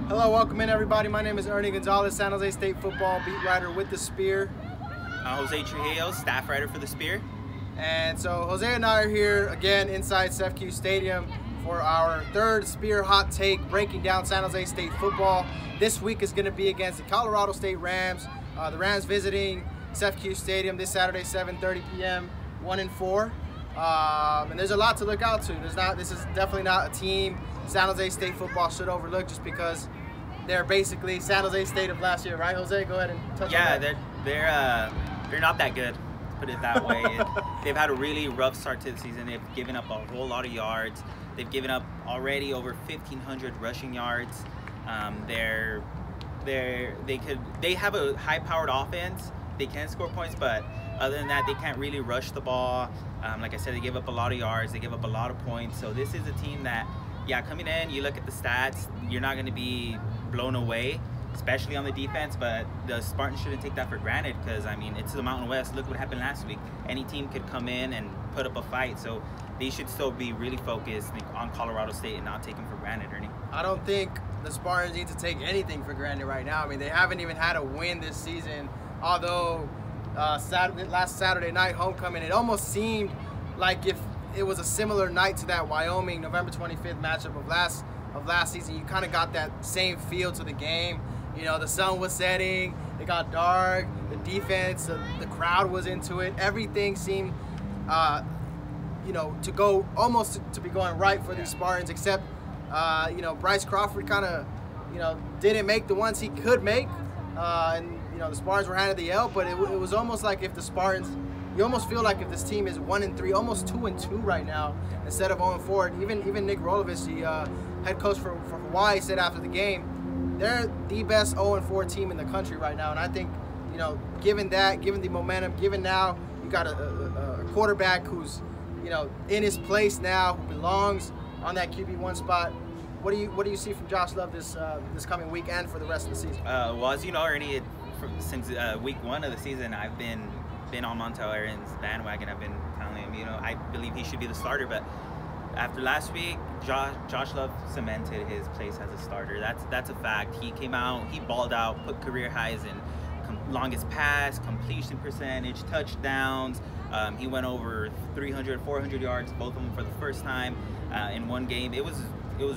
Hello, welcome in everybody. My name is Ernie Gonzalez, San Jose State football beat writer with the Spear. Jose Trujillo, staff writer for the Spear. And so Jose and I are here again inside CEFCU Stadium for our third Spear Hot Take, breaking down San Jose State football. This week is going to be against the Colorado State Rams. The Rams visiting CEFCU Stadium this Saturday, 7:30 p.m., 1-4. And there's a lot to look out to. This is definitely not a team San Jose State football should overlook just because they're basically San Jose State of last year, right, Jose? Go ahead and touch on that. Yeah, they're not that good, put it that way. They've had a really rough start to the season. They've given up a whole lot of yards. They've given up already over 1,500 rushing yards. They have a high-powered offense. They can score points, but other than that, they can't really rush the ball. Like I said, they give up a lot of yards. They give up a lot of points. So this is a team that, yeah, coming in, you look at the stats, you're not going to be blown away, especially on the defense, but the Spartans shouldn't take that for granted because, I mean, it's the Mountain West. Look what happened last week. Any team could come in and put up a fight, so they should still be really focused on Colorado State and not take them for granted, Ernie. I don't think the Spartans need to take anything for granted right now. I mean, they haven't even had a win this season, although last Saturday night homecoming, it almost seemed like if it was a similar night to that Wyoming November 25th matchup of last season. You kind of got that same feel to the game. You know, the sun was setting, it got dark, the defense, the crowd was into it. Everything seemed, you know, to go almost to be going right for these Spartans, except, you know, Bryce Crawford kind of, you know, didn't make the ones he could make. And, you know, the Spartans were handed the L, but it was almost like if the Spartans, you almost feel like if this team is 1-3, almost 2-2 right now, instead of 0-4. Even Nick Rolovich, the head coach for Hawaii, said after the game, they're the best 0-4 team in the country right now. And I think, you know, given that, given the momentum, given now you got a quarterback who's, you know, in his place now, who belongs on that QB1 spot. What do you see from Josh Love this coming week and for the rest of the season? Well, as you know, Ernie, since week 1 of the season, I've been on Montel Aaron's bandwagon. I've been telling him, you know, I believe he should be the starter. But after last week, Josh Love cemented his place as a starter. That's a fact. He came out, he balled out, put career highs in longest pass, completion percentage, touchdowns. He went over 300, 400 yards, both of them for the first time in one game. It was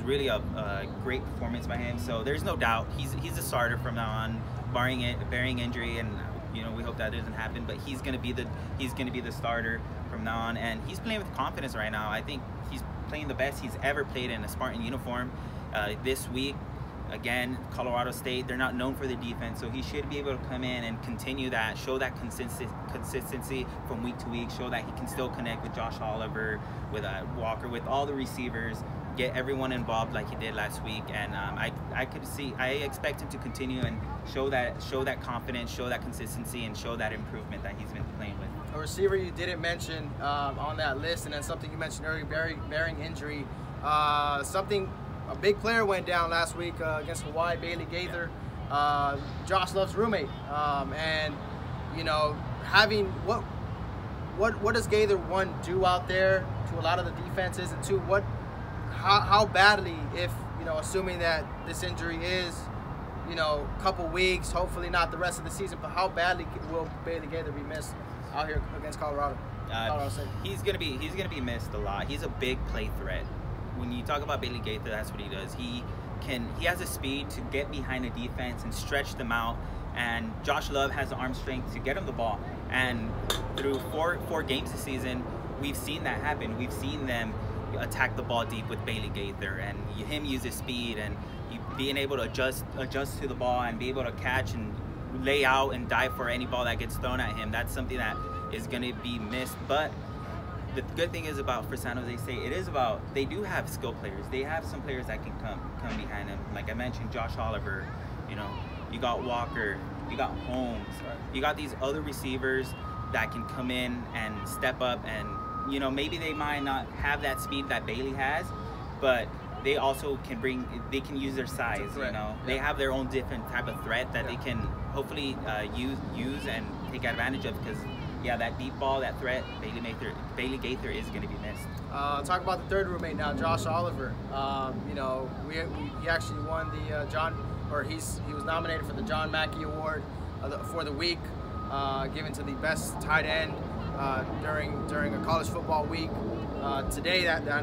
really a great performance by him. So there's no doubt he's a starter from now on, barring injury, and you know, we hope that doesn't happen. But he's gonna be the starter from now on, and he's playing with confidence right now. I think he's playing the best he's ever played in a Spartan uniform. This week, again, Colorado State, they're not known for their defense, so he should be able to come in and continue that, show that consistency from week to week, show that he can still connect with Josh Oliver, with Walker, with all the receivers, get everyone involved like he did last week. And I expect him to continue and show that confidence, show that consistency, and show that improvement that he's been playing with. A receiver you didn't mention on that list, and then something you mentioned earlier, bearing injury. A big player went down last week against Hawaii, Bailey Gaither, Josh Love's roommate. And, you know, having what does Gaither, one, do out there to a lot of the defenses, and two, how badly, if, you know, assuming that this injury is, you know, a couple weeks, hopefully not the rest of the season, but how badly will Bailey Gaither be missed out here against Colorado State? He's gonna be missed a lot. He's a big play threat. When you talk about Bailey Gaither, that's what he does. He has the speed to get behind a defense and stretch them out, and Josh Love has the arm strength to get him the ball. And through four games this season, we've seen that happen. We've seen them attack the ball deep with Bailey Gaither, and him use his speed and being able to adjust to the ball and be able to catch and lay out and dive for any ball that gets thrown at him. That's something that is going to be missed. But the good thing is for San Jose State, they do have skill players. They have some players that can come behind them. Like I mentioned, Josh Oliver, you know, you got Walker, you got Holmes, you got these other receivers that can come in and step up, and you know, maybe they might not have that speed that Bailey has, but they also they can use their size, you know. Yeah. They have their own different type of threat that they can hopefully use and take advantage of, because yeah, that deep ball, that threat, Bailey Gaither is going to be missed. Talk about the third roommate now, Josh Oliver. You know, he actually won the he was nominated for the John Mackey Award for the week, given to the best tight end during a college football week. Today, that the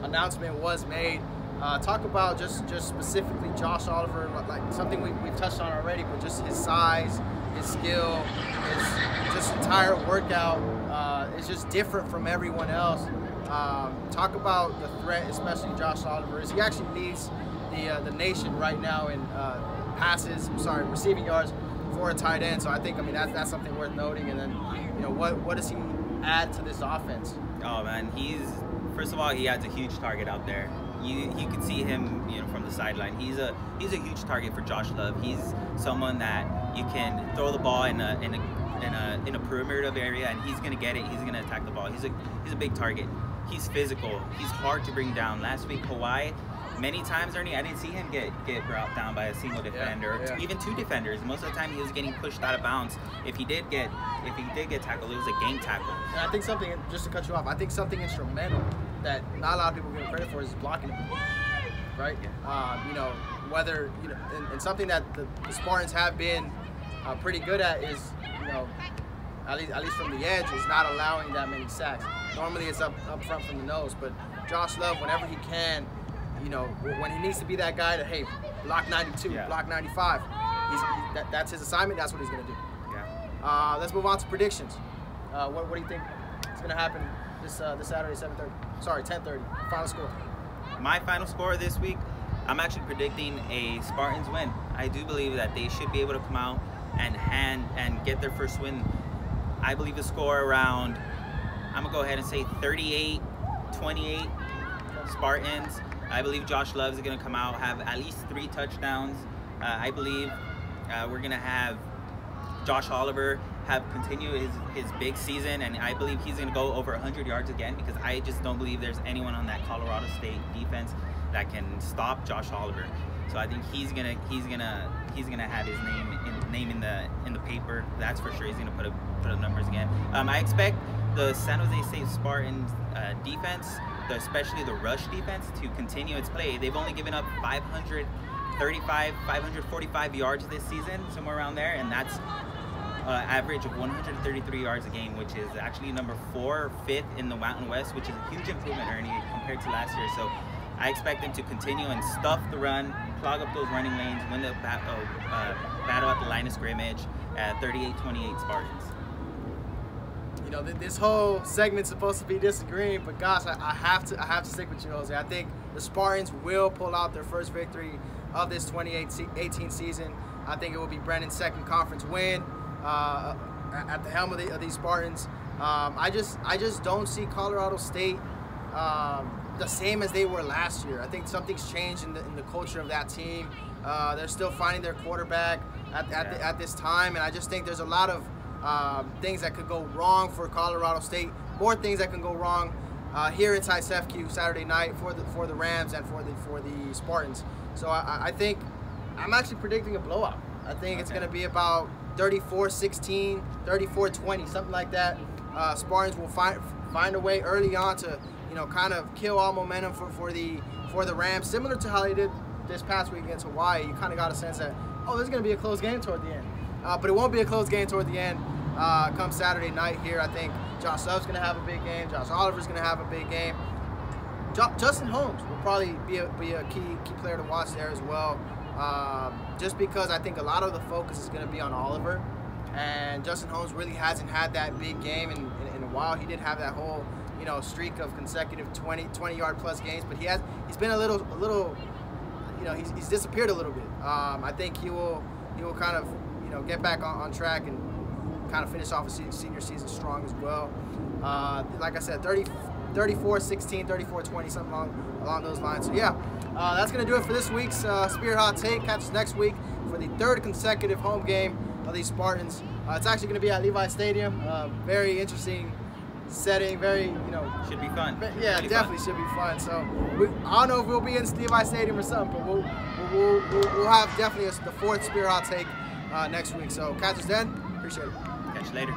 announcement was made. Talk about just specifically Josh Oliver, like something we've touched on already, but just his size, his skill, his just entire workout is just different from everyone else. Talk about the threat, especially Josh Oliver, is he actually leads the nation right now in receiving yards for a tight end. So I think, that's something worth noting. And then, you know, what does he add to this offense? Oh man, first of all, he has a huge target out there. You can see him, you know, from the sideline. He's a huge target for Josh Love. He's someone that you can throw the ball in a perimeter area, and he's gonna get it. He's gonna attack the ball. He's a big target. He's physical. He's hard to bring down. Last week, Hawaii, many times, Ernie, I didn't see him get brought down by a single defender, even two defenders. Most of the time, he was getting pushed out of bounds. If he did get tackled, it was a game tackle. And I think something, just to cut you off, I think something instrumental that not a lot of people give credit for is blocking him, right? Yeah. You know, whether, you know, and something that the Spartans have been pretty good at is, you know, at least from the edge, is not allowing that many sacks. Normally it's up front from the nose, but Josh Love, whenever he can, you know, when he needs to be that guy to, hey, block 92, block 95, that's his assignment. That's what he's going to do. Yeah. Let's move on to predictions. What do you think is going to happen this Saturday, 7:30? Sorry, 10:30. Final score. My final score this week, I'm actually predicting a Spartans win. I do believe that they should be able to come out and get their first win. I believe the score around, I'm going to go ahead and say 38-28 Spartans. I believe Josh Love is going to come out, have at least 3 touchdowns. I believe we're going to have Josh Oliver continue his big season, and I believe he's going to go over 100 yards again, because I just don't believe there's anyone on that Colorado State defense that can stop Josh Oliver. So I think he's gonna have his name in the paper. That's for sure. He's gonna put up numbers again. I expect the San Jose State Spartans defense, especially the rush defense, to continue its play. They've only given up 545 yards this season, somewhere around there, and that's average of 133 yards a game, which is actually number 4 or 5th in the Mountain West, which is a huge improvement, Ernie, compared to last year. So I expect them to continue and stuff the run, clog up those running lanes, win the battle at the line of scrimmage at 38-28 Spartans. You know, this whole segment's supposed to be disagreeing, but gosh, I have to stick with you, Jose. I think the Spartans will pull out their first victory of this 2018 season. I think it will be Brennan's second conference win at the helm of these Spartans. I just don't see Colorado State the same as they were last year. I think something's changed in the culture of that team. They're still finding their quarterback at this time, and I just think there's a lot of things that could go wrong for Colorado State. More things that can go wrong here inside CEFCU Saturday night for the Rams and for the Spartans. So I think I'm actually predicting a blowout. I think it's going to be about 34-16, 34-20, something like that. Spartans will find a way early on to, you know, kind of kill all momentum for the Rams, similar to how they did this past week against Hawaii. You kind of got a sense that, oh, this is going to be a close game toward the end. But it won't be a close game toward the end come Saturday night here. I think Josh Love's going to have a big game. Josh Oliver's going to have a big game. Justin Holmes will probably be a key player to watch there as well. Just because I think a lot of the focus is going to be on Oliver. And Justin Holmes really hasn't had that big game in a while. He did have that whole, you know, streak of consecutive 20-yard plus games, but he's been a little, you know, he's disappeared a little bit. I think he will kind of, you know, get back on track and kind of finish off a senior season strong as well. Like I said, 34-16, 34-20, something along those lines. So yeah, that's gonna do it for this week's Spirit Hot Take. Catch us next week for the 3rd consecutive home game of these Spartans. It's actually gonna be at Levi Stadium. Very interesting setting, very, you know, should be fun. Yeah, really definitely fun. Should be fun. So I don't know if we'll be in Levi Stadium or something, but we'll have definitely the 4th Spirit Hot Take next week. So catch us then. Appreciate it. Catch you later.